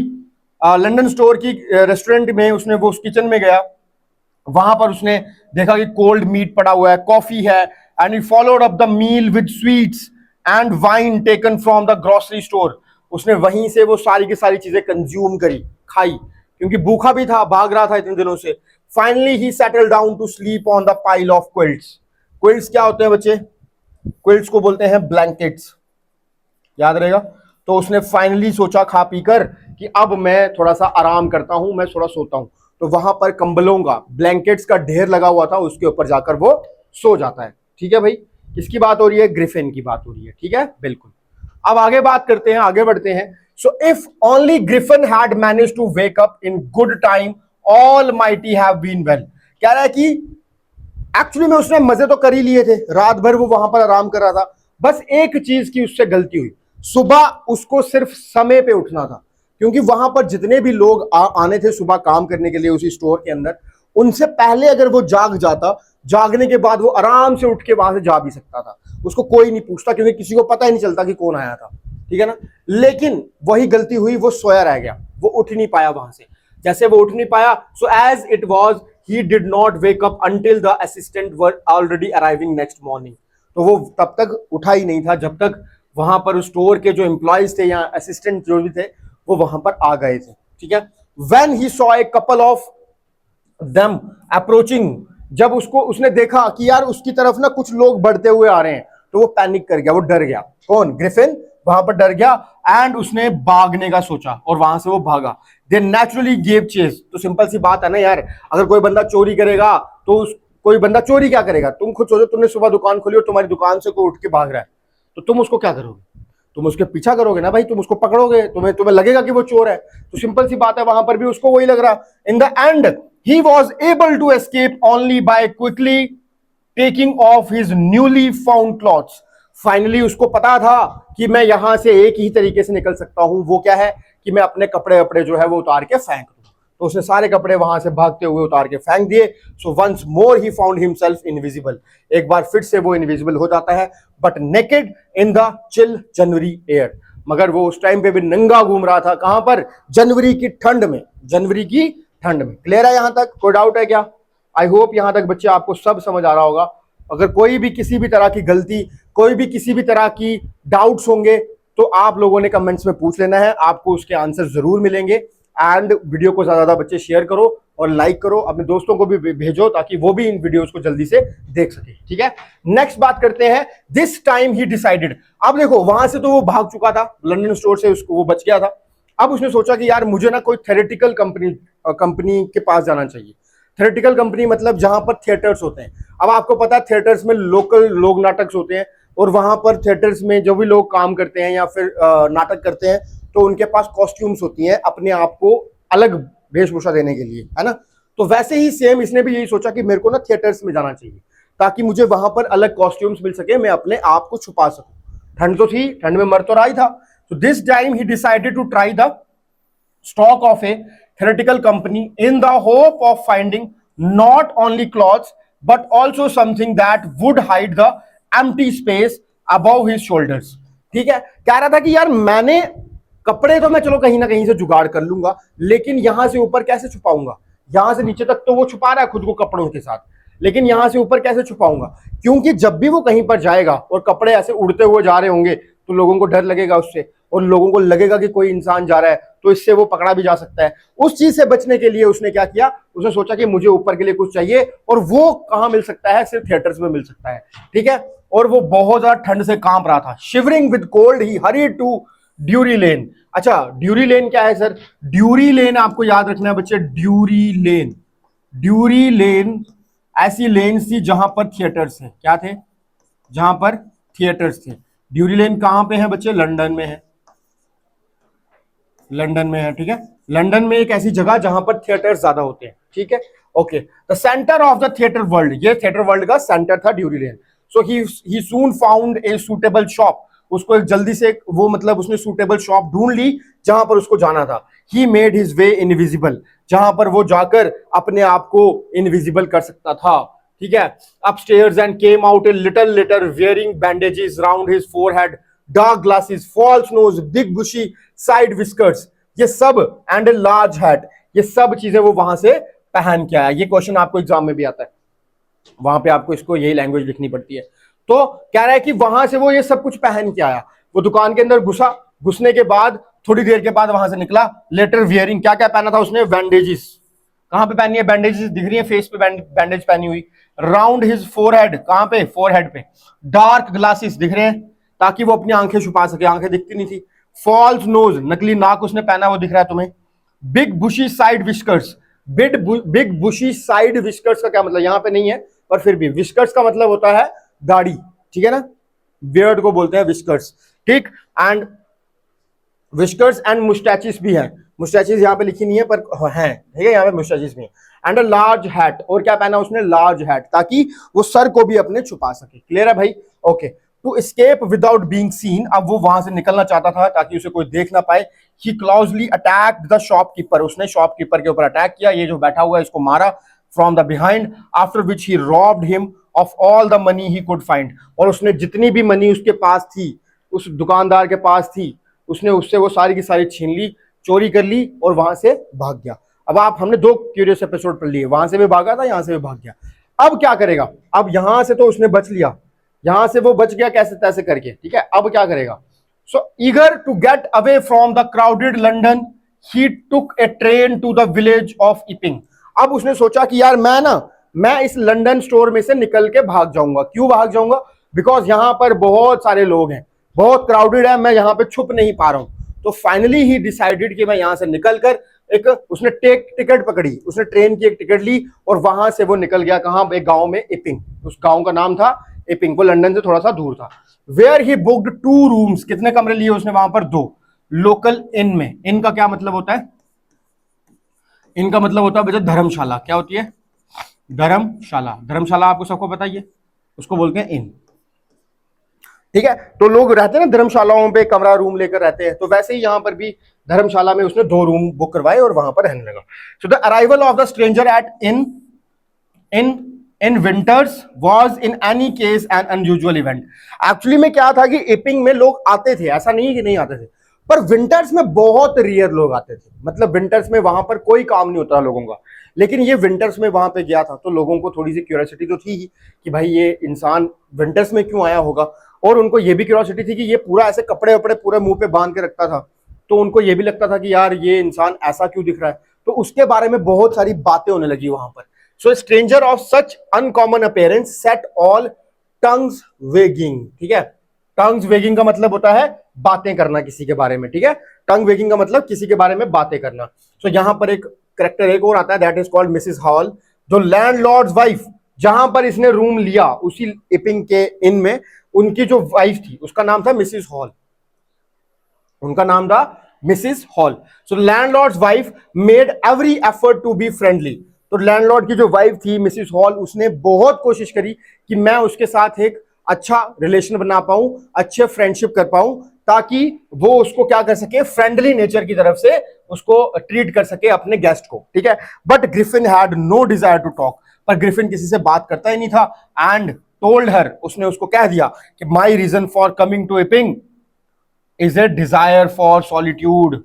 लंदन स्टोर की रेस्टोरेंट में उसने वो उस किचन में गया, वहां पर उसने देखा कि कोल्ड मीट पड़ा हुआ है, कॉफी है, and he followed up the meal with sweets and wine taken from the grocery store. उसने वहीं से वो सारी की सारी चीजें कंज्यूम करी, खाई, क्योंकि भूखा भी था, भाग रहा था इतने दिनों से। Finally he settle down to sleep on the pile of quilts. Quilts क्या होते हैं बच्चे? क्विल्ट्स को बोलते हैं ब्लैंकेट्स, याद रहेगा। तो उसने फाइनली सोचा खा पी कर कि अब मैं थोड़ा सा आराम करता हूं, मैं थोड़ा सोता हूं। तो वहां पर कंबलों का, ब्लैंकेट्स का ढेर लगा हुआ था, उसके ऊपर जाकर वो सो जाता है। ठीक है भाई, किसकी बात हो रही है? ग्रिफिन की बात हो रही है। ठीक है, बिल्कुल। अब आगे बात करते हैं, आगे बढ़ते हैं। So if only Griffin had manage to wake up in good time, all might have been well. कह रहा है कि एक्चुअली में उसने मजे तो कर ही लिए थे, रात भर वो वहां पर आराम कर रहा था, बस एक चीज की उससे गलती हुई, सुबह उसको सिर्फ समय पे उठना था। क्योंकि वहां पर जितने भी लोग आने थे सुबह काम करने के लिए उसी स्टोर के अंदर, उनसे पहले अगर वो जाग जाता, जागने के बाद वो आराम से उठ के वहां से जा भी सकता था, उसको कोई नहीं पूछता, क्योंकि किसी को पता ही नहीं चलता कि कौन आया था। ठीक है ना, लेकिन वही गलती हुई, वो सोया रह गया, वो उठ नहीं पाया वहां से। जैसे वो उठ नहीं पाया, so as it was he did not wake up until the assistant were already arriving next morning। तो वो तब तक उठा ही नहीं था जब तक वहां पर उस स्टोर के जो एम्प्लॉयज थे या असिस्टेंट जो भी थे वो वहां पर आ गए थे। ठीक है, when he saw a couple of them approaching, जब उसने देखा कि यार उसकी तरफ ना कुछ लोग बढ़ते हुए आ रहे हैं, तो वो पैनिक कर गया, वो डर गया। कौन? ग्रिफिन वहां पर डर गया, एंड उसने भागने का सोचा और वहां से वो भागा। दे नेचुरली गेव चेस। तो सिंपल सी बात है ना यार, अगर कोई बंदा चोरी करेगा तो कोई बंदा चोरी क्या करेगा? तुम खुद सोचो, तुमने सुबह दुकान खोली और तुम्हारी दुकान से कोई उठ के भाग रहा है, तो तुम उसको क्या करोगे? तुम उसके पीछा करोगे ना भाई, तुम उसको पकड़ोगे, तुम्हें लगेगा कि वो चोर है। तो सिंपल सी बात है, वहां पर भी उसको वही लग रहा। In the end he was able to escape only by quickly taking off his newly found clothes. फाइनली उसको पता था कि मैं यहां से एक ही तरीके से निकल सकता हूं, वो क्या है कि मैं अपने कपड़े वपड़े जो है वो उतार के फेंक दूं। तो उसने सारे कपड़े वहां से भागते हुए उतार के फेंक दिए। So once more he found himself invisible. एक बार फिर से वो इनविजिबल हो जाता है, but naked in the chill January air. मगर वो उस टाइम पे भी नंगा घूम रहा था। कहां पर? जनवरी की ठंड में, जनवरी की ठंड में। क्लियर है यहां तक? कोई डाउट है क्या? आई होप यहां तक बच्चे आपको सब समझ आ रहा होगा। अगर कोई भी किसी भी तरह की गलती, कोई भी किसी भी तरह की डाउट्स होंगे तो आप लोगों ने कमेंट्स में पूछ लेना है, आपको उसके आंसर जरूर मिलेंगे। एंड वीडियो को ज्यादा बच्चे शेयर करो और लाइक करो, अपने दोस्तों को भी भेजो ताकि वो भी इन वीडियोस को जल्दी से देख सके। ठीक है, नेक्स्ट बात करते हैं। This time he decided. अब देखो, वहां से तो वो भाग चुका था लंदन स्टोर से, उसको वो बच गया था। अब उसने सोचा कि यार मुझे ना कोई थेरेटिकल कंपनी के पास जाना चाहिए। थेरेटिकल कंपनी मतलब जहां पर थिएटर्स होते हैं। अब आपको पता है थिएटर्स में लोकल लोक नाटक होते हैं, और वहां पर थिएटर्स में जो भी लोग काम करते हैं या फिर नाटक करते हैं, तो उनके पास कॉस्ट्यूम्स होती हैं अपने आप को अलग वेशभूषा देने के लिए, है ना। तो वैसे ही सेम इसने भी यही सोचा कि मेरे को ना थिएटर्स में जाना चाहिए ताकि मुझे वहां पर अलग कॉस्ट्यूम्स मिल सके, मैं अपने आप को छुपा सकूं। ठंड तो थी, ठंड में मर तो रहा ही था। तो this time he decided to try the stock of a theoretical company in the hope of finding not only clothes but also something that would hide the empty space above his shoulders। ठीक है, कह रहा था कि यार मैंने कपड़े तो मैं चलो कहीं ना कहीं से जुगाड़ कर लूंगा, लेकिन यहां से ऊपर कैसे छुपाऊंगा? यहां से नीचे तक तो वो छुपा रहा है खुद को कपड़ों के साथ, लेकिन यहां से ऊपर कैसे छुपाऊंगा? क्योंकि जब भी वो कहीं पर जाएगा और कपड़े ऐसे उड़ते हुए जा रहे होंगे तो लोगों को डर लगेगा उससे, और लोगों को लगेगा कि कोई इंसान जा रहा है तो इससे वो पकड़ा भी जा सकता है। उस चीज से बचने के लिए उसने क्या किया, उसने सोचा कि मुझे ऊपर के लिए कुछ चाहिए, और वो कहां मिल सकता है? सिर्फ थिएटर्स में मिल सकता है। ठीक है, और वो बहुत ज्यादा ठंड से कांप रहा था। Shivering with cold he hurried to Drury Lane. अच्छा, ड्यूरी लेन क्या है सर? ड्यूरी लेन आपको याद रखना है बच्चे, ड्यूरी लेन। ड्यूरी लेन ऐसी लेन्स थी जहां पर थिएटर्स थे। क्या थे? जहां पर थिएटर्स थे। ड्यूरी लेन कहां पे है बच्चे? लंदन में है। लंदन में है, ठीक है। लंदन में एक ऐसी जगह जहां पर थिएटर्स ज्यादा होते हैं, ठीक है। Okay, the centre of the theatre world, ये थिएटर वर्ल्ड का सेंटर था ड्यूरी लेन। सो ही सून फाउंड ए सूटेबल शॉप। उसको एक जल्दी से वो मतलब उसने सूटेबल शॉप ढूंढ ली जहां पर उसको जाना था। He made his way invisible, जहां पर वो जाकर अपने आप को इनविजिबल कर सकता था, ठीक है। Upstairs and came out a little later wearing bandages round his forehead, dark glasses, false nose, big bushy side whiskers, ये सब, एंड ए लार्ज हैट, ये सब चीजें वो वहां से पहन के आया। ये क्वेश्चन आपको एग्जाम में भी आता है, वहां पे आपको इसको यही लैंग्वेज लिखनी पड़ती है। तो कह रहा है कि वहां से वो ये सब कुछ पहन के आया। वो दुकान के अंदर घुसा, घुसने के बाद थोड़ी देर के बाद वहां से निकला। लेटर वियरिंग, क्या क्या पहना था उसने? बैंडेजेस। कहां पे पहनी है बैंडेजेस? दिख रही है फेस पे बैंडेज पहनी हुई। राउंड हिज फोरहेड, कहां पे? फोरहेड पे। डार्क ग्लासेस दिख रहे हैं ताकि वो अपनी आंखें छुपा सके, आंखें दिखती नहीं थी। फॉल्स नोज, नकली नाक उसने पहना, वो दिख रहा है तुम्हें। Big bushy side whiskers, big bushy side whiskers का क्या मतलब? यहां पे नहीं है पर फिर भी विस्कर्स का मतलब होता है दाढ़ी, ठीक है ना। बियर्ड को बोलते हैं विस्कर्स, ठीक। एंड विस्कर्स एंड मुस्टैचिस भी है। मुस्टैचिस यहाँ पे लिखी नहीं है पर है, ठीक है, यहाँ पे मुस्टैचिस भी है। एंड अ लार्ज हैट, और क्या पहना उसने? लार्ज हैट, ताकि वो सर को भी अपने छुपा सके। क्लियर है भाई? Okay. To escape without being seen, अब वो वहां से निकलना चाहता था ताकि उसे कोई देख ना पाए। ही क्लोजली अटैक्ड द शॉपकीपर, उसने शॉपकीपर के ऊपर अटैक किया, ये जो बैठा हुआ है इसको मारा from the behind. After which he robbed him of all the money he could find, और उसने जितनी भी मनी उसके पास थी, उस दुकानदार के पास थी, उसने उससे वो सारी की सारी छीन ली, चोरी कर ली और वहां से भाग गया। अब आप, हमने 2 क्यूरियस एपिसोड पढ़ लिए, वहां से भी भागा था, यहां से भी भाग गया। अब क्या करेगा? अब यहां से तो उसने बच लिया, यहां से वो बच गया कैसे तैसे करके, ठीक है। अब क्या करेगा? So eager to get away from the crowded London, he took a train to the village of Iping. अब उसने सोचा कि यार मैं इस लंदन स्टोर में से निकल के भाग जाऊंगा। क्यों भाग जाऊंगा? बिकॉज यहां पर बहुत सारे लोग हैं, बहुत क्राउडेड है, मैं यहां पे छुप नहीं पा रहा हूं। तो फाइनली ही डिसाइडेड कि मैं यहां से निकलकर एक, उसने टिकट पकड़ी, उसने ट्रेन की एक टिकट ली और वहां से वो निकल गया। कहां? एक गांव में, इपिंग, उस गांव का नाम था इपिंग, वो लंदन से थोड़ा सा दूर था। वेयर ही बुक्ड 2 रूम्स, कितने कमरे लिए उसने वहां पर? 2। लोकल इन में, इन का क्या मतलब होता है? इनका मतलब होता है धर्मशाला। क्या होती है? धर्मशाला। धर्मशाला आपको सबको पता ही है, उसको बोलते हैं इन, ठीक है। तो लोग रहते हैं ना धर्मशालाओं पे, कमरा रूम लेकर रहते हैं, तो वैसे ही यहां पर भी धर्मशाला में उसने 2 रूम बुक करवाए और वहां पर रहने लगा। So the arrival of the stranger eight in winters was in any case N unusual event. Actually में क्या था कि इपिंग में लोग आते थे, ऐसा नहीं कि नहीं आते थे, पर विंटर्स में बहुत रियर लोग आते थे। मतलब विंटर्स में वहां पर कोई काम नहीं होता लोगों का, लेकिन ये विंटर्स में वहां पे गया था तो लोगों को थोड़ी सी क्यूरियोसिटी तो थी ही कि भाई ये इंसान विंटर्स में क्यों आया होगा। और उनको ये भी क्यूरियोसिटी थी कि ये पूरा ऐसे कपड़े वपड़े पूरे मुंह पे बांध के रखता था, तो उनको ये भी लगता था कि यार ये इंसान ऐसा क्यों दिख रहा है। तो उसके बारे में बहुत सारी बातें होने लगी वहां पर। So stranger of such uncommon appearance set all tongues wagging, ठीक है। टंग्स वेगिंग का मतलब होता है बातें करना किसी के बारे में, ठीक है। टंग वेगिंग का मतलब किसी के बारे में बातें करना। सो यहां पर एक कैरेक्टर एक और आता है, that is called Mrs hall, जो लैंडलॉर्ड्स वाइफ, जहां पर इसने रूम लिया उसी इपिंग के इन में, उनकी जो वाइफ थी उसका नाम था मिसेस हॉल, उनका नाम था Mrs Hall. So landlord's wife made every effort to be friendly. तो लैंडलॉर्ड की जो वाइफ थी मिसिस हॉल, उसने बहुत कोशिश करी कि मैं उसके साथ एक अच्छा रिलेशन बना पाऊं, अच्छे फ्रेंडशिप कर पाऊं, ताकि वो उसको क्या कर सके, फ्रेंडली नेचर की तरफ से उसको ट्रीट कर सके अपने गेस्ट को, ठीक है। But Griffin had no desire to talk, पर ग्रिफिन किसी से बात करता ही नहीं था। एंड टोल्ड हर, उसने उसको कह दिया कि my reason for coming to Iping is a desire for solitude,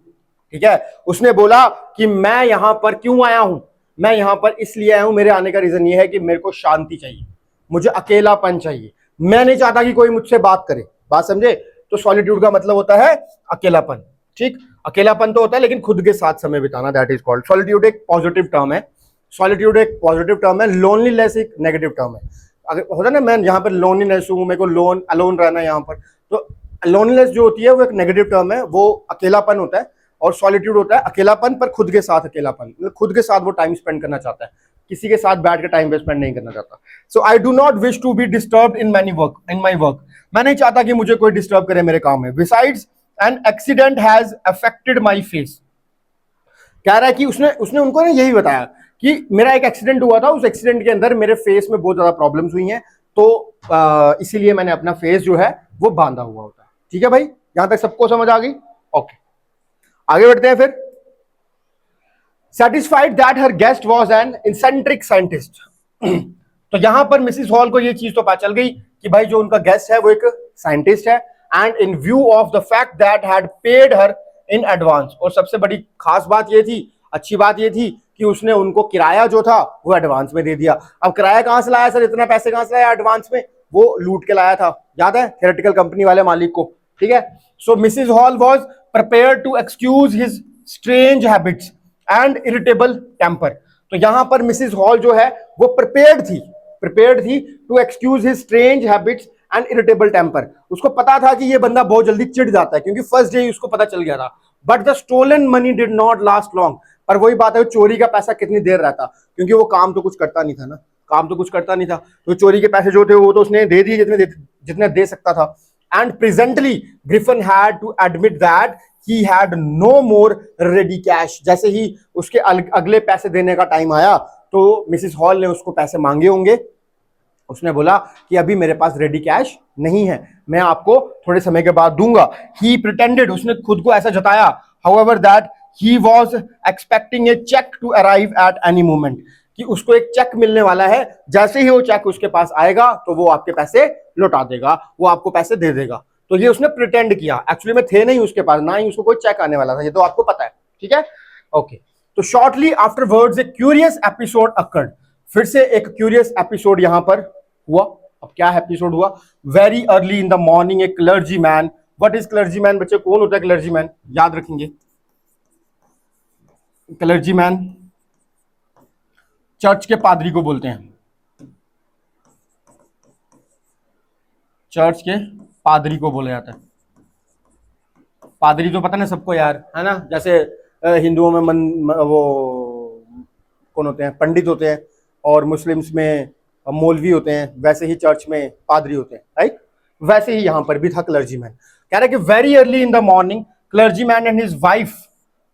ठीक है। उसने बोला कि मैं यहां पर क्यों आया हूं, मैं यहां पर इसलिए आया हूं, मेरे आने का रीजन ये है कि मेरे को शांति चाहिए, मुझे अकेलापन चाहिए, मैं नहीं चाहता कि कोई मुझसे बात करे। बात समझे? तो सॉलिट्यूड का मतलब होता है अकेलापन, ठीक। अकेलापन तो होता है लेकिन खुद के साथ समय बिताना, दैट इज कॉल्ड सॉलिट्यूड। एक पॉजिटिव टर्म है, सॉलिट्यूड एक पॉजिटिव टर्म है, लोनलीनेस एक नेगेटिव टर्म है। अगर होता है ना, मैं यहाँ पर लोनलीनेस हूँ, मेरे को लोन अलोन रहना है यहाँ पर, तो लोनलीनेस जो होती है वो एक नेगेटिव टर्म है, वो अकेलापन होता है। और सॉलिट्यूड होता है अकेलापन पर खुद के साथ अकेलापन, मतलब खुद के साथ वो टाइम स्पेंड करना चाहता है, किसी के साथ बैठ के टाइम स्पेंड नहीं करना चाहता। So I do not wish to be disturb in my work, मैं नहीं चाहता कि मुझे कोई डिस्टर्ब करे मेरे काम में। Besides an accident has affected my face, कह रहा है कि उसने उसने उनको ना यही बताया कि मेरा एक एक्सीडेंट हुआ था, उस एक्सीडेंट के अंदर मेरे फेस में बहुत ज्यादा प्रॉब्लम्स हुई हैं, तो इसीलिए मैंने अपना फेस जो है वो बांधा हुआ होता है। ठीक है भाई, यहां तक सबको समझ आ गई? ओके, आगे बढ़ते हैं फिर। Satisfied that her guest was an eccentric scientist, तो यहां पर मिसिस हॉल को ये चीज तो पता चल गई कि भाई जो उनका गेस्ट है वो एक साइंटिस्ट है। And in view of the fact that had paid her in advance, और सबसे बड़ी खास बात ये थी, अच्छी बात ये थी कि उसने उनको किराया जो था वो एडवांस में दे दिया। अब किराया कहां से लाया सर, इतना पैसे कहां से लाया एडवांस में? वो लूट के लाया था, याद है, थियोरेटिकल कंपनी वाले मालिक को, ठीक है। So Mrs Hall was prepare to excuse his strange habits and irritable temper. तो यहां पर मिसिस हॉल जो है वो प्रिपेयर्ड थी to excuse his strange habits and irritable temper. उसको पता था कि ये बंदा बहुत जल्दी चिढ़ जाता है, क्योंकि फर्स्ट डे उसको पता चल गया था। But the stolen money did not last long, पर वही बात है, चोरी का पैसा कितनी देर रहता, क्योंकि वो काम तो कुछ करता नहीं था ना, काम तो कुछ करता नहीं था, तो चोरी के पैसे जो थे वो तो उसने दे दिए जितने दे सकता था। And presently Griffin had to admit that he had no more ready cash। जैसे ही उसके अगले पैसे देने का टाइम आया तो मिसिस हॉल ने उसको पैसे मांगे होंगे, उसने बोला कि अभी मेरे पास रेडी कैश नहीं है, मैं आपको थोड़े समय के बाद दूंगा। he pretended, उसने खुद को ऐसा जताया, however that he was expecting a check to arrive at any moment, कि उसको एक चेक मिलने वाला है, जैसे ही वो चेक उसके पास आएगा तो वो आपके पैसे लौटा देगा, वो आपको पैसे दे देगा। तो ये उसने प्रिटेंड किया, एक्चुअली में थे नहीं उसके पास, ना ही उसको कोई चेक आने वाला था, ये तो आपको पता है, ठीक है। ओके, तो शॉर्टली आफ्टरवर्ड्स ए क्यूरियस एपिसोड अकर्ड, फिर से एक क्यूरियस एपिसोड यहां पर हुआ। अब क्या एपिसोड हुआ? Very early in the morning A clergy man, what is clergy man बच्चे, कौन होता है क्लर्जी मैन, याद रखेंगे। क्लर्जी मैन चर्च के पादरी को बोलते हैं, चर्च के पादरी को बोला जाता है। पादरी तो पता ना सबको यार, है ना, जैसे हिंदुओं में वो कौन होते हैं, पंडित होते हैं, और मुस्लिम्स में मौलवी होते हैं, वैसे ही चर्च में पादरी होते हैं, राइट। वैसे ही यहां पर भी था क्लर्जीमैन। कह रहा है कि very early in the morning clergyman and his wife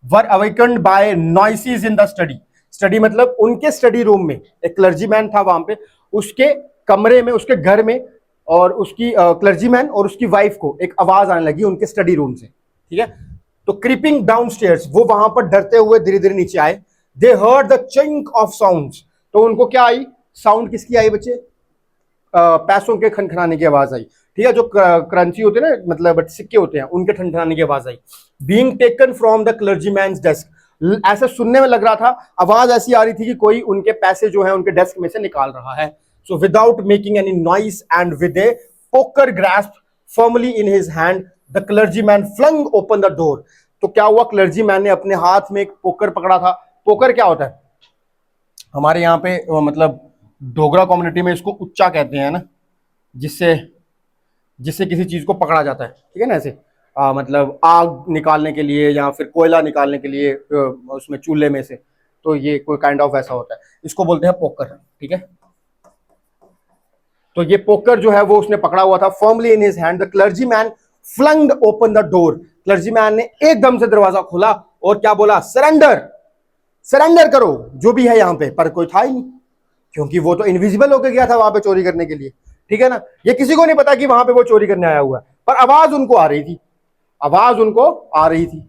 were awakened by noises in the study मतलब उनके स्टडी रूम में एक क्लर्जीमैन था, वहां पे उसके कमरे में, उसके घर में, और उसकी क्लर्जीमैन और उसकी वाइफ को एक आवाज आने लगी उनके स्टडी रूम से, ठीक है। तो क्रीपिंग डाउन स्टेयर्स, वो वहां पर डरते हुए धीरे धीरे नीचे आए। दे heard the chink of sounds, तो उनको क्या आई, साउंड किसकी आई बच्चे, पैसों के खनखनाने की आवाज आई, ठीक है। जो करेंसी होते हैं ना, मतलब सिक्के होते हैं, उनके खनखनाने की आवाज आई। Being taken from the clergyman's desk, ऐसा सुनने में लग रहा था, आवाज ऐसी आ रही थी कि कोई उनके पैसे जो है उनके डेस्क में से निकाल रहा है। So without making any noise and with a poker grasp firmly in his hand, the clergyman flung open the door। तो क्या हुआ, क्लर्जीमैन ने अपने हाथ में एक पोकर पकड़ा था। पोकर क्या होता है हमारे यहाँ पे, मतलब डोगरा कम्युनिटी में इसको उच्चा कहते हैं ना, जिससे जिससे किसी चीज को पकड़ा जाता है, ठीक है ना, ऐसे मतलब आग निकालने के लिए या फिर कोयला निकालने के लिए उसमें चूल्हे में से, तो ये कोई काइंड ऑफ वैसा होता है, इसको बोलते हैं पोकर, ठीक है। तो ये पोकर जो है वो उसने पकड़ा हुआ था, firmly in his hand. The clergyman flung open the door, clergyman ने एकदम से दरवाजा खोला और क्या बोला, सरेंडर, सरेंडर करो जो भी है यहां पे। पर कोई था ही नहीं, क्योंकि वो तो इनविजिबल होकर गया था वहां पे चोरी करने के लिए, ठीक है ना। ये किसी को नहीं पता कि वहां पे वो चोरी करने आया हुआ है, पर आवाज उनको आ रही थी, आवाज उनको आ रही थी।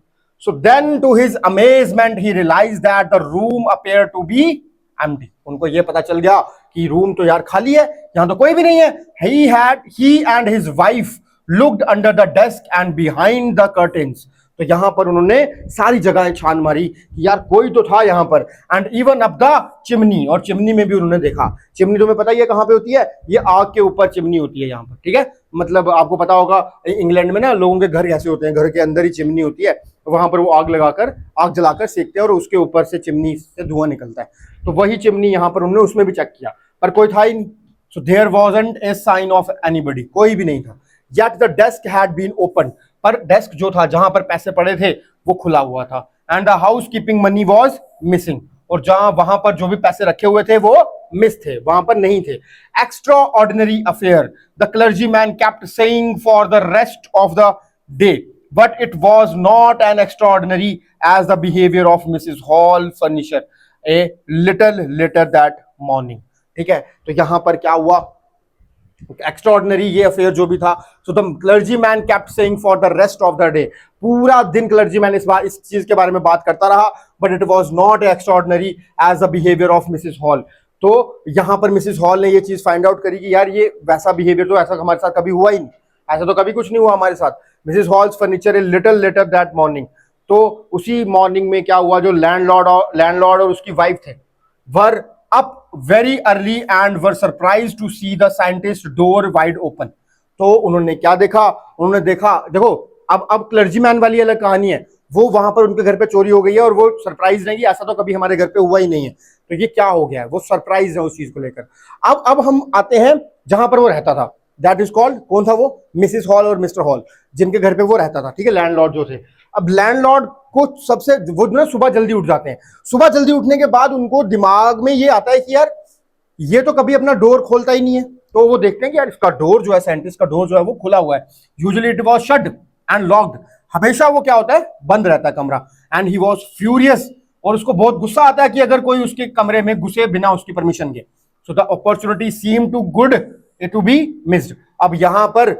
So then to his amazement he realize that the room appear to be empty. उनको ये पता चल गया कि रूम तो यार खाली है, यहां तो कोई भी नहीं है। He and his wife looked under the desk and behind the curtains. तो यहां पर उन्होंने सारी जगहें छान मारी कि यार कोई तो था यहां पर। And even up the chimney, और चिमनी में भी उन्होंने देखा। चिमनी तुम्हें पता ही है कहां पे होती है, ये आग के ऊपर चिमनी होती है यहां पर, ठीक है। मतलब आपको पता होगा इंग्लैंड में ना लोगों के घर कैसे होते हैं, घर के अंदर ही चिमनी होती है, वहां पर वो आग लगाकर, आग जलाकर सेकते हैं और उसके ऊपर से चिमनी से धुआं निकलता है। तो वही चिमनी यहां पर उन्होंने उसमें भी चेक किया, पर कोई था ही नहीं। So there wasn't a sign of anybody, कोई भी नहीं था। Yet the desk had been open, पर डेस्क जो था जहां पर पैसे पड़े थे वो खुला हुआ था। And the house keeping money was missing, और जहां वहां पर जो भी पैसे रखे हुए थे वो मिस थे, वहां पर नहीं थे। Extraordinary affair, the clergyman kept saying for the rest of the day, but it was not an extraordinary as the behaviour of Mrs Hall furniture a little later that morning. ठीक है, तो यहां पर क्या हुआ, extraordinary ये affair जो भी था। So the clergyman kept saying for the rest of the day, पूरा दिन क्लर्जीमैन इस चीज के बारे में बात करता रहा, but it was not extraordinary as the behaviour of Mrs Hall. तो यहां पर मिसेस हॉल ने ये चीज फाइंड आउट करी कि यार ये वैसा बिहेवियर तो ऐसा हमारे साथ कभी हुआ ही नहीं, ऐसा तो कभी कुछ नहीं हुआ हमारे साथ। Mrs halls furniture A little letter that morning, तो उसी मॉर्निंग में क्या हुआ, जो लैंडलॉर्ड और उसकी वाइफ थे वर up very early and were surprised to see the scientist door wide open। तो उन्होंने क्या देखा, उन्होंने देखा, देखो अब क्लर्जीमैन वाली अलग कहानी है, वो वहां पर उनके घर पे चोरी हो गई है और वो सरप्राइज नहीं, ऐसा तो कभी हमारे घर पे हुआ ही नहीं है, तो ये क्या हो गया है, वो सरप्राइज है उस चीज को लेकर। अब हम आते हैं जहां पर वो रहता था, दैट इज कॉल्ड, कौन था वो, मिसेस हॉल और मिस्टर हॉल, जिनके घर पे वो रहता था, ठीक है, लैंडलॉर्ड जो थे। अब लैंडलॉर्ड को सबसे, वो ना सुबह जल्दी उठ जाते हैं, सुबह जल्दी उठने के बाद उनको दिमाग में ये आता है कि यार ये तो कभी अपना डोर खोलता ही नहीं है, तो वो देखते हैं कि यार इसका डोर जो है, साइंटिस्ट का डोर जो है वो खुला हुआ है, usually it was shut and locked, हमेशा वो क्या होता है, बंद रहता है कमरा। एंड ही वाज फ्यूरियस, और उसको बहुत गुस्सा आता है कि अगर कोई उसके कमरे में घुसे बिना उसकी परमिशन के। So the opportunity seem too good to be missed. अब यहां पर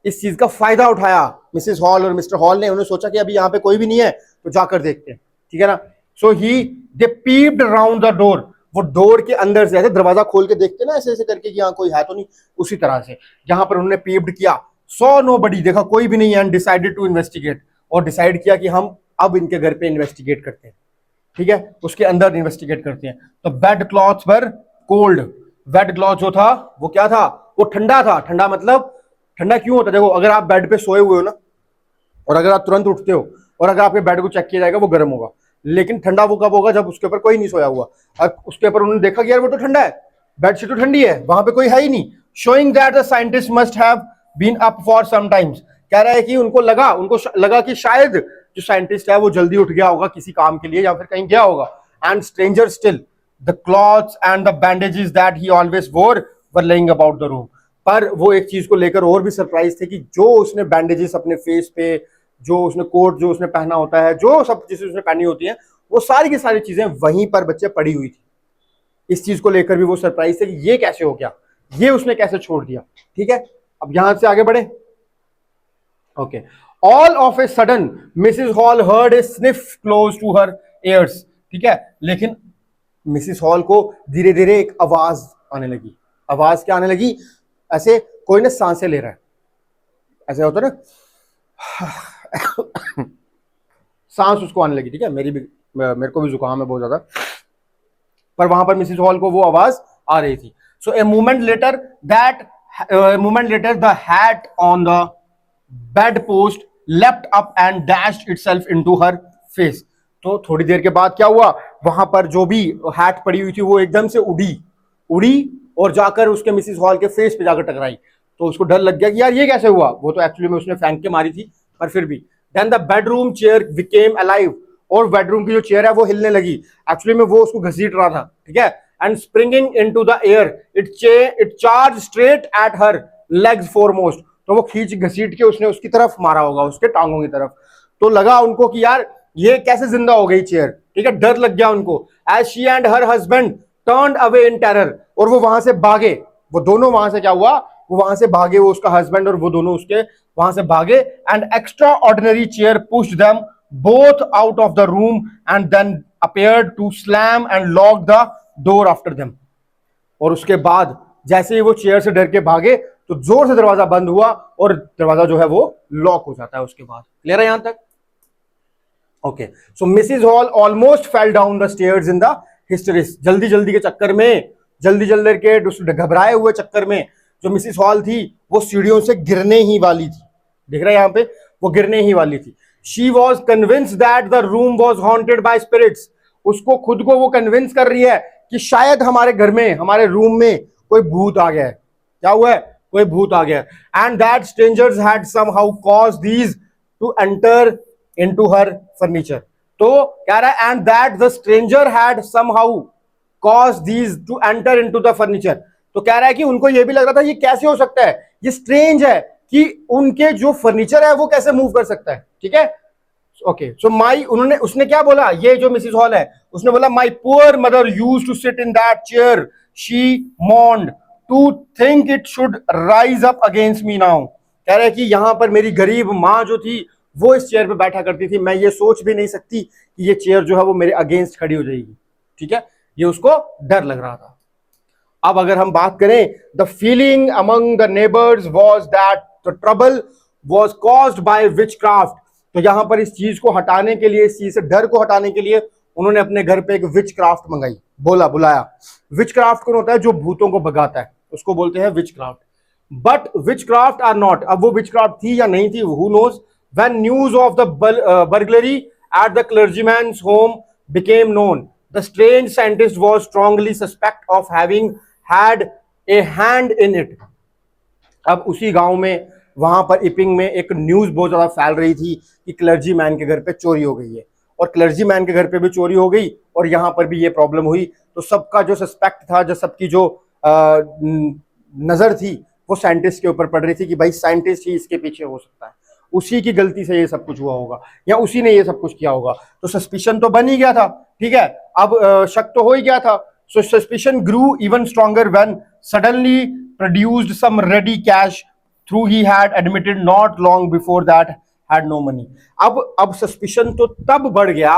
इस चीज का फायदा उठाया मिसेस हॉल और मिस्टर हॉल ने, उन्होंने सोचा कि अभी यहां पे कोई भी नहीं है तो जाकर देखते हैं, ठीक है ना। सो ही दे पीप्ड अराउंड द डोर, वो डोर के अंदर से ऐसे दरवाजा खोल के देखते ना ऐसे ऐसे करके कि यहाँ कोई है तो नहीं, उसी तरह से यहां पर उन्होंने पीप्ड किया, सॉ नोबडी, देखा कोई भी नहीं है, एंड डिसाइडेड टू इन्वेस्टिगेट, और डिसाइड किया कि हम अब इनके घर पे इन्वेस्टिगेट करते हैं, ठीक है, उसके अंदर इन्वेस्टिगेट करते हैं। तो bed clothes were cold, bed cloth जो था वो क्या था, वो ठंडा था। ठंडा मतलब, ठंडा क्यों होता है, देखो अगर आप बेड पे सोए हुए हो ना, और अगर आप तुरंत उठते हो और अगर आपके बेड को चेक किया जाएगा वो गर्म होगा, लेकिन ठंडा वो कब होगा, जब उसके ऊपर कोई नहीं सोया हुआ, और उसके ऊपर उन्होंने देखा कि यार वो तो ठंडा है, बेडशीट तो ठंडी है, वहां पे कोई है ही नहीं। Showing that the scientist must have been up for some times, कह रहा है कि उनको लगा कि शायद जो साइंटिस्ट है वो जल्दी उठ गया होगा किसी काम के लिए या फिर कहीं गया होगा। And stranger still the clothes and the bandages that he always वोर वर लेइंग अबाउट द रूम, पर वो एक चीज को लेकर और भी सरप्राइज थे कि जो उसने बैंडेजेस अपने फेस पे, जो उसने कोट जो उसने पहना होता है, जो सब चीजें उसने पहनी होती हैं, वो सारी की सारी चीजें वहीं पर बच्चे पड़ी हुई थी। इस चीज को लेकर भी वो सरप्राइज थे कि ये कैसे हो गया, ये उसने कैसे छोड़ दिया, ठीक है। अब यहां से आगे बढ़े, okay. All of a sudden Mrs Hall heard a sniff close to her ears, ठीक है, लेकिन मिसेस हॉल को धीरे धीरे एक आवाज आने लगी। आवाज क्या आने लगी, ऐसे कोई ना सांसें ले रहा है, ऐसे होता ना सांस उसको आने लगी, ठीक है, मेरे को भी जुकाम है बहुत ज्यादा, पर वहां पर मिसेस हॉल को वो आवाज आ रही थी। So a moment later the hat on the bed post left up and dashed itself into her face. तो थोड़ी देर के बाद क्या हुआ, वहां पर जो भी हैट पड़ी हुई थी वो एकदम से उड़ी और जाकर उसके मिसेस हॉल के फेस पे जाकर टकराई। तो उसको डर लग गया कि यार ये कैसे हुआ, वो तो एक्चुअली में उसने फेंक के मारी थी, पर फिर भी। Then the bedroom chair became alive, और बेडरूम की जो चेयर है वो हिलने लगी, एक्चुअली में वो उसको घसीट रहा था, ठीक है। And springing into the air it charge straight at her legs foremost, तो वो खींच घसीट के उसने उसकी तरफ मारा होगा, उसके टांगों की तरफ। तो लगा उनको कि यार ये कैसे जिंदा हो गई चेयर, ठीक है, डर लग गया उनको। As she and her husband turned away in terror, और वो वहां से भागे, वो दोनों वहां से क्या हुआ, वो वहां से भागे, वो उसका हस्बैंड और वो दोनों उसके वहां से भागे। And extraordinary chair pushed them both out of the room and then appeared to slam and lock the door after them. और उसके बाद जैसे ही वो चेयर से डर के भागे तो जोर से दरवाजा बंद हुआ और दरवाजा जो है वो लॉक हो जाता है उसके बाद। क्लियर है यहां तक? Okay, so Mrs hall almost fell down the stairs in the हिस्टेरिस। जल्दी जल्दी के चक्कर में, जल्दी जल्दी के घबराए हुए चक्कर में जो मिसिस हॉल थी वो सीढ़ियों से गिरने ही वाली थी। दिख रहा है यहां पे, वो गिरने ही वाली थी। She was convinced that the room was haunted by spirits. उसको खुद को वो कन्विंस कर रही है कि शायद हमारे घर में, हमारे रूम में कोई भूत आ गया है। क्या हुआ है? कोई भूत आ गया है। And that strangers had somehow caused these two enter into her furniture. तो कह रहा है and that the stranger had somehow caused these two enter into the furniture. तो कह रहा है कि उनको ये भी लग रहा था ये कैसे हो सकता है, ये स्ट्रेंज है कि उनके जो फर्नीचर है वो कैसे मूव कर सकता है। ठीक है, ओके, सो उसने क्या बोला, ये जो मिसिस हॉल है उसने बोला my poor mother used to sit in that chair, she moaned to think it should rise up against me now. कह रहे हैं कि यहां पर मेरी गरीब माँ जो थी वो इस चेयर पे बैठा करती थी, मैं ये सोच भी नहीं सकती कि ये चेयर जो है वो मेरे अगेंस्ट खड़ी हो जाएगी। ठीक है, ये उसको डर लग रहा था। अब अगर हम बात करें, the feeling among the neighbours was that the trouble was caused by witchcraft. तो यहां पर इस चीज को हटाने के लिए, इस चीज से डर को हटाने के लिए उन्होंने अपने घर पे एक विचक्राफ्ट मंगाई, बुलाया। विचक्राफ्ट कौन होता है? जो भूतों को भगाता है, उसको बोलते हैं witchcraft. But witchcraft are not, अब वो विचक्राफ्ट थी या नहीं थी, who knows. When news of the burglary at the clergyman's home became known, the strange scientist was strongly suspect of having had a hand in it. अब उसी गांव में, वहां पर इपिंग में एक न्यूज बहुत ज्यादा फैल रही थी कि क्लर्जी मैन के घर पे चोरी हो गई है, और क्लर्जी मैन के घर पे भी चोरी हो गई और यहां पर भी ये प्रॉब्लम हुई। तो सबका जो सस्पेक्ट था, जो सबकी जो नजर थी वो साइंटिस्ट के ऊपर पड़ रही थी कि भाई साइंटिस्ट ही इसके पीछे हो सकता है, उसी की गलती से ये सब कुछ हुआ होगा या उसी ने ये सब कुछ किया होगा। तो सस्पिशन तो बन ही गया था। ठीक है, अब शक तो हो ही गया था। So suspicion grew even stronger when suddenly produced some ready cash through he had admitted not long before that had no money. अब सस्पिशन तो तब बढ़ गया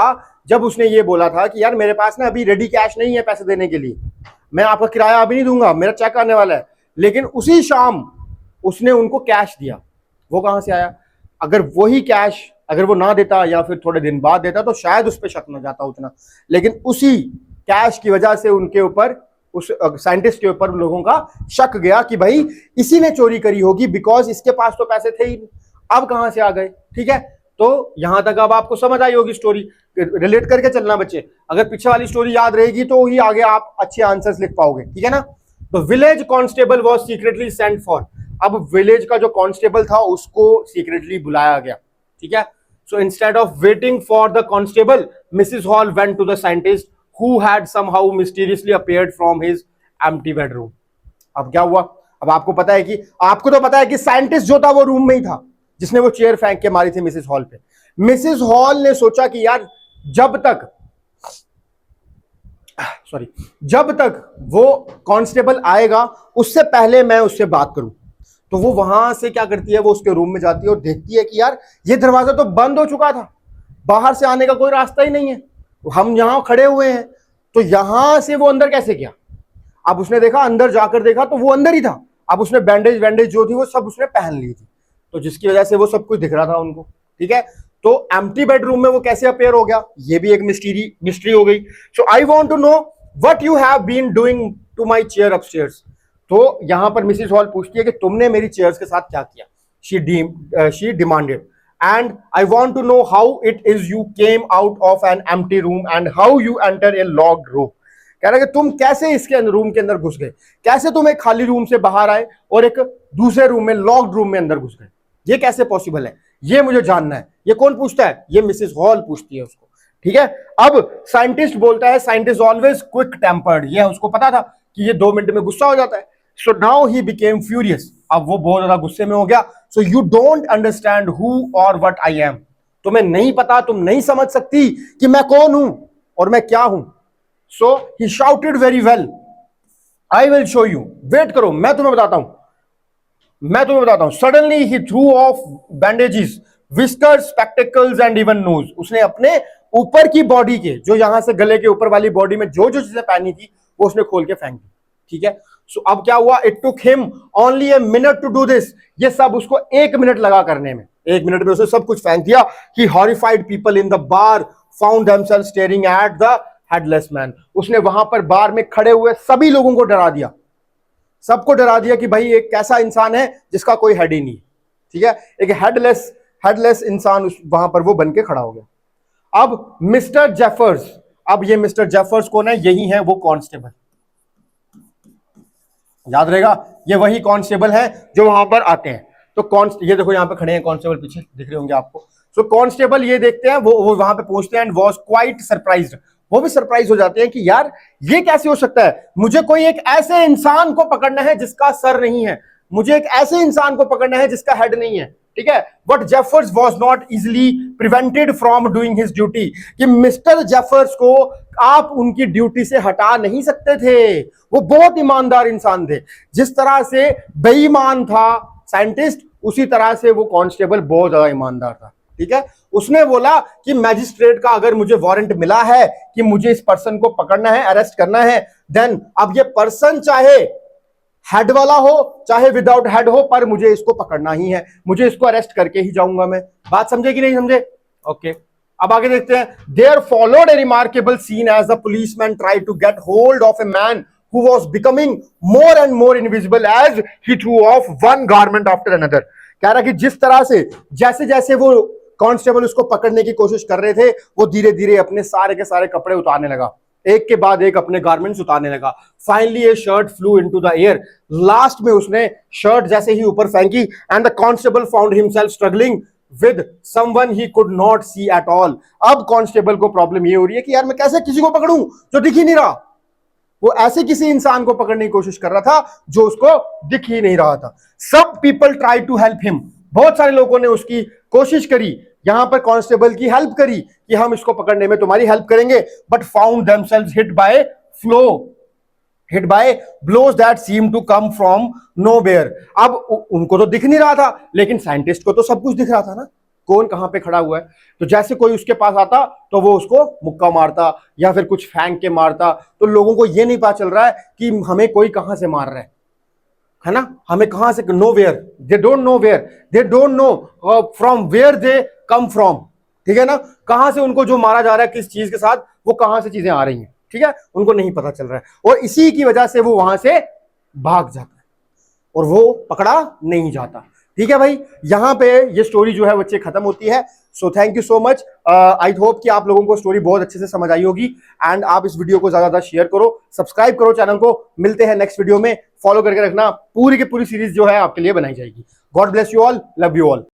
जब उसने ये बोला था कि यार मेरे पास ना अभी रेडी कैश नहीं है पैसे देने के लिए, मैं आपका किराया अभी नहीं दूंगा, मेरा चेक आने वाला है। लेकिन उसी शाम उसने उनको कैश दिया। वो कहां से आया? अगर वही कैश अगर वो ना देता या फिर थोड़े दिन बाद देता तो शायद उस पर शक न जाता उतना, लेकिन उसी कैश की वजह से उनके ऊपर, उस साइंटिस्ट के ऊपर लोगों का शक गया कि भाई इसी ने चोरी करी होगी, बिकॉज इसके पास तो पैसे थे ही। अब कहां से आ गए? ठीक है, तो यहां तक अब आपको समझ आई होगी स्टोरी, रिलेट करके चलना बच्चे। अगर पीछे वाली स्टोरी याद रहेगी तो ही आगे आप अच्छे आंसर्स लिख पाओगे। ठीक है ना? तो village constable was secretly sent for. अब विलेज का जो कांस्टेबल था उसको सीक्रेटली बुलाया गया। ठीक है, so instead of waiting for the constable, Mrs Hall went to the scientist who had somehow mysteriously appeared from his empty bedroom। अब क्या हुआ? अब आपको पता है कि, आपको तो पता है कि साइंटिस्ट जो था वो रूम में ही था जिसने वो चेयर फेंक के मारी थी मिसेस हॉल पे। मिसेस हॉल ने सोचा कि यार जब तक वो कांस्टेबल आएगा उससे पहले मैं उससे बात करूं। तो वो वहां से क्या करती है, वो उसके रूम में जाती है और देखती है कि यार ये दरवाजा तो बंद हो चुका था, बाहर से आने का कोई रास्ता ही नहीं है, हम यहां खड़े हुए हैं, तो यहां से वो अंदर कैसे गया? अब उसने देखा, अंदर जाकर देखा तो वो अंदर ही था। अब उसने बैंडेज जो थी वो सब उसने पहन ली थी, तो जिसकी वजह से वो सब कुछ दिख रहा था उनको। ठीक है, तो एम्प्टी बेडरूम में वो कैसे अपेयर हो गया, ये भी एक मिस्ट्री हो गई। So I want to know what you have been doing to my chair upstairs. तो यहां पर मिसेस हॉल पूछती है कि तुमने मेरी चेयर्स के साथ क्या किया। She demanded and I want to know how it is you came out of an empty room and how you enter a locked room। कह रहा है कि तुम कैसे इसके रूम के अंदर घुस गए, कैसे तुम एक खाली रूम से बाहर आए और एक दूसरे रूम में, लॉक्ड रूम में अंदर घुस गए, ये कैसे पॉसिबल है, ये मुझे जानना है। ये कौन पूछता है? ये मिसेस हॉल पूछती है उसको। ठीक है, अब साइंटिस्ट बोलता है, साइंटिस्ट ऑलवेज क्विक टेम्पर्ड, ये उसको पता था कि ये 2 मिनट में गुस्सा हो जाता है। So now he became furious, अब वो बहुत ज्यादा गुस्से में हो गया। So you don't understand who और व्हाट आई एम, तुम्हें नहीं पता, तुम नहीं समझ सकती कि मैं कौन हूं और मैं क्या हूं। So he shouted very well, I will show you, wait करो, मैं तुम्हें बताता हूं। Suddenly he threw off bandages, whiskers, spectacles and even nose. उसने अपने ऊपर की बॉडी के, जो यहां से गले के ऊपर वाली बॉडी में जो जो चीजें पहनी थी, वो उसने खोल के फेंक दी। ठीक है, सो अब क्या हुआ, it took him only a minute to do this. ये सब उसको 1 मिनट लगा करने में। 1 मिनट में उसने सब कुछ फेंक दिया। He horrified people in the bar found themselves staring at the headless man. उसने वहां पर बार में खड़े हुए सभी लोगों को डरा दिया, सबको डरा दिया कि भाई एक कैसा इंसान है जिसका कोई हेड ही नहीं। ठीक है, एक हेडलेस इंसान वहां पर वो बन के खड़ा हो गया। अब मिस्टर जेफर्स, अब ये मिस्टर जेफर्स कौन है, यही है वो कांस्टेबल, याद रहेगा, ये वही कांस्टेबल है जो वहां पर आते हैं। तो ये देखो यहां पे खड़े हैं कांस्टेबल, पीछे दिख रहे होंगे आपको। सो कांस्टेबल ये देखते हैं, वो वहां पे पहुंचते हैं एंड वाज क्वाइट सरप्राइज्ड। वो भी सरप्राइज हो जाते हैं कि यार ये कैसे हो सकता है, मुझे कोई एक ऐसे इंसान को पकड़ना है जिसका सर नहीं है, मुझे एक ऐसे इंसान को पकड़ना है जिसका हेड नहीं है। ठीक है, but Jeffers was not easily prevented from doing his duty, कि मिस्टर जेफर्स को आप उनकी ड्यूटी से हटा नहीं सकते थे। वो बहुत ईमानदार इंसान थे। जिस तरह से बेईमान था साइंटिस्ट, उसी तरह से वो कांस्टेबल बहुत ज्यादा ईमानदार था। ठीक है, उसने बोला कि मैजिस्ट्रेट का अगर मुझे वारंट मिला है कि मुझे इस पर्सन को पकड़ना है, अरेस्ट करना है, देन अब ये पर्सन चाहे हेड वाला हो चाहे विदाउट हेड हो, पर मुझे इसको पकड़ना ही है, मुझे इसको अरेस्ट करके ही जाऊंगा मैं। बात समझे कि नहीं समझे? ओके, अब आगे देखते हैं। There followed a remarkable scene as the policeman try to get hold of a man who was becoming more and more invisible as he threw off one garment after another। कह रहा कि जिस तरह से जैसे जैसे वो कांस्टेबल उसको पकड़ने की कोशिश कर रहे थे, वो धीरे धीरे अपने सारे के सारे कपड़े उतारने लगा, एक के बाद एक अपने गारमेंट्स उतारने लगा। Finally a shirt flew into the air. Last में उसने शर्ट जैसे ही ऊपर फेंकी and the constable found himself struggling with someone he could not see at all. अब कांस्टेबल को प्रॉब्लम ये हो रही है कि यार मैं कैसे किसी को पकड़ूं जो दिख ही नहीं रहा। वो ऐसे किसी इंसान को पकड़ने की कोशिश कर रहा था जो उसको दिख ही नहीं रहा था। सब people try to help him, बहुत सारे लोगों ने उसकी कोशिश करी, यहां पर कांस्टेबल की हेल्प करी कि हम इसको पकड़ने में तुम्हारी हेल्प करेंगे, but found themselves hit by blows that seem to come from nowhere. अब उनको तो दिख नहीं रहा था, लेकिन साइंटिस्ट को तो सब कुछ दिख रहा था ना, कौन कहां पे खड़ा हुआ है। तो जैसे कोई उसके पास आता तो वो उसको मुक्का मारता या फिर कुछ फेंक के मारता, तो लोगों को ये नहीं पता चल रहा है कि हमें कोई कहां से मार रहा है ना, हमें कहां से, nowhere, they don't know from where they come from. ठीक है ना, कहां से उनको जो मारा जा रहा है किस चीज के साथ, वो कहां से चीजें आ रही हैं, ठीक है, उनको नहीं पता चल रहा है। और इसी की वजह से वो वहां से भाग जाता है और वो पकड़ा नहीं जाता। ठीक है भाई, यहां पे ये स्टोरी जो है बच्चे खत्म होती है। So thank you so much. I hope कि आप लोगों को स्टोरी बहुत अच्छे से समझ आई होगी एंड आप इस वीडियो को ज्यादा ज्यादा शेयर करो, सब्सक्राइब करो चैनल को। मिलते हैं नेक्स्ट वीडियो में, फॉलो करके रखना, पूरी की पूरी सीरीज जो है आपके लिए बनाई जाएगी। God bless you all, love you all.